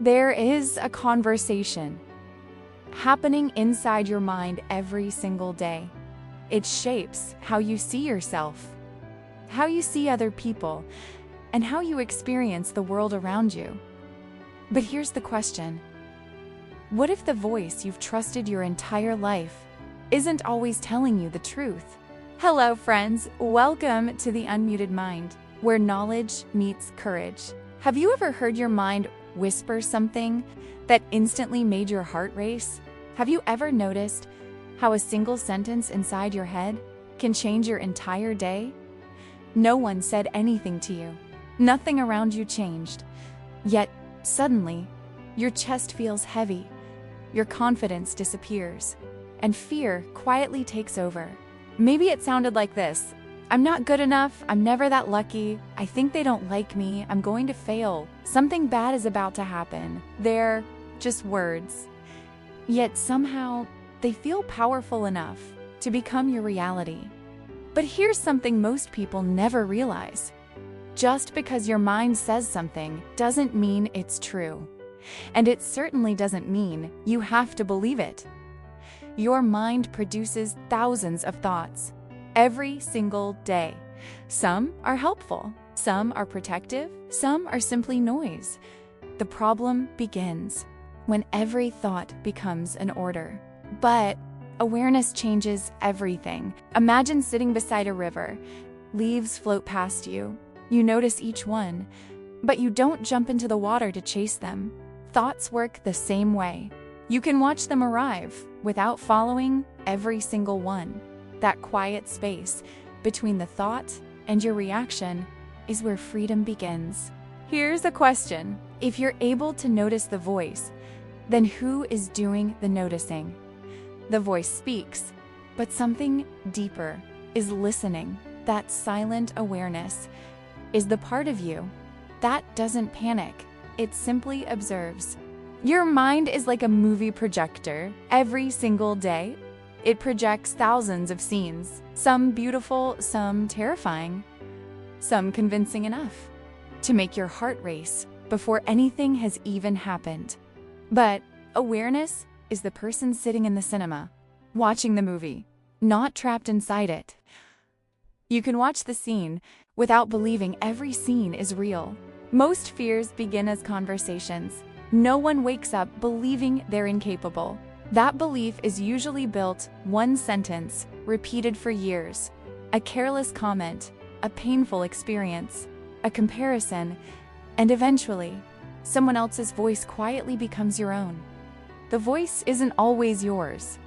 There is a conversation happening inside your mind every single day. It shapes how you see yourself, how you see other people, and how you experience the world around you. But here's the question. What if the voice you've trusted your entire life isn't always telling you the truth? Hello, friends. Welcome to the Unmuted Mind, where knowledge meets courage. Have you ever heard your mind whisper something that instantly made your heart race? Have you ever noticed how a single sentence inside your head can change your entire day? No one said anything to you. Nothing around you changed. Yet, suddenly, your chest feels heavy, your confidence disappears, and fear quietly takes over. Maybe it sounded like this: I'm not good enough, I'm never that lucky, I think they don't like me, I'm going to fail, something bad is about to happen. They're just words. Yet somehow, they feel powerful enough to become your reality. But here's something most people never realize. Just because your mind says something doesn't mean it's true. And it certainly doesn't mean you have to believe it. Your mind produces thousands of thoughts every single day. Some are helpful, some are protective, some are simply noise. The problem begins when every thought becomes an order. But awareness changes everything. Imagine sitting beside a river. Leaves float past you. You notice each one, but you don't jump into the water to chase them. Thoughts work the same way. You can watch them arrive without following every single one. That quiet space between the thought and your reaction is where freedom begins. Here's a question. If you're able to notice the voice, then who is doing the noticing? The voice speaks, but something deeper is listening. That silent awareness is the part of you that doesn't panic. It simply observes. Your mind is like a movie projector. Every single day, it projects thousands of scenes, some beautiful, some terrifying, some convincing enough to make your heart race before anything has even happened. But awareness is the person sitting in the cinema, watching the movie, not trapped inside it. You can watch the scene without believing every scene is real. Most fears begin as conversations. No one wakes up believing they're incapable. That belief is usually built one sentence, repeated for years. A careless comment, a painful experience, a comparison, and eventually, someone else's voice quietly becomes your own. The voice isn't always yours.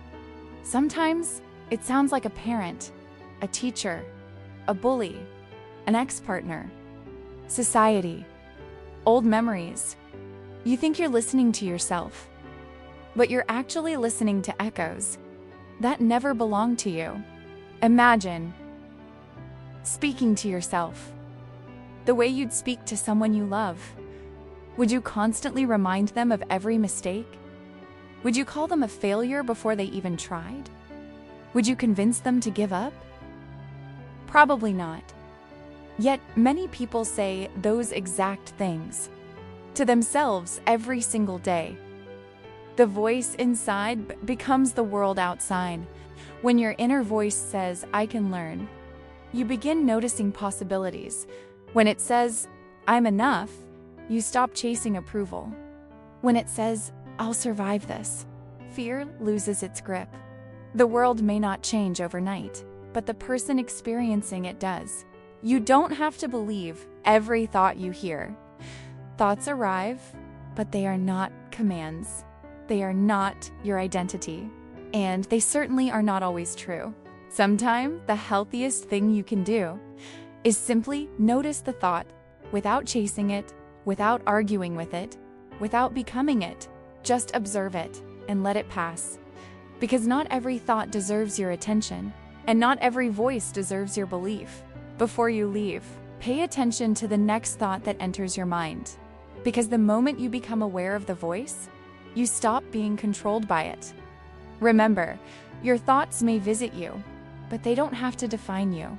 Sometimes it sounds like a parent, a teacher, a bully, an ex-partner, society, old memories. You think you're listening to yourself, but you're actually listening to echoes that never belonged to you. Imagine speaking to yourself the way you'd speak to someone you love. Would you constantly remind them of every mistake? Would you call them a failure before they even tried? Would you convince them to give up? Probably not. Yet many people say those exact things to themselves every single day. The voice inside becomes the world outside. When your inner voice says, I can learn, you begin noticing possibilities. When it says, I'm enough, you stop chasing approval. When it says, I'll survive this, fear loses its grip. The world may not change overnight, but the person experiencing it does. You don't have to believe every thought you hear. Thoughts arrive, but they are not commands. They are not your identity. And they certainly are not always true. Sometimes the healthiest thing you can do is simply notice the thought without chasing it, without arguing with it, without becoming it. Just observe it and let it pass. Because not every thought deserves your attention, and not every voice deserves your belief. Before you leave, pay attention to the next thought that enters your mind. Because the moment you become aware of the voice, you stop being controlled by it. Remember, your thoughts may visit you, but they don't have to define you.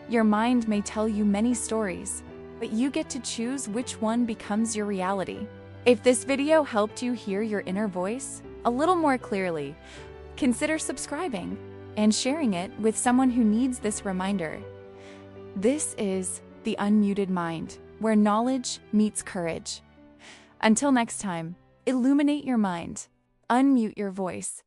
Your mind may tell you many stories, but you get to choose which one becomes your reality. If this video helped you hear your inner voice a little more clearly, consider subscribing and sharing it with someone who needs this reminder. This is The Unmuted Mind, where knowledge meets courage. Until next time, illuminate your mind, unmute your voice,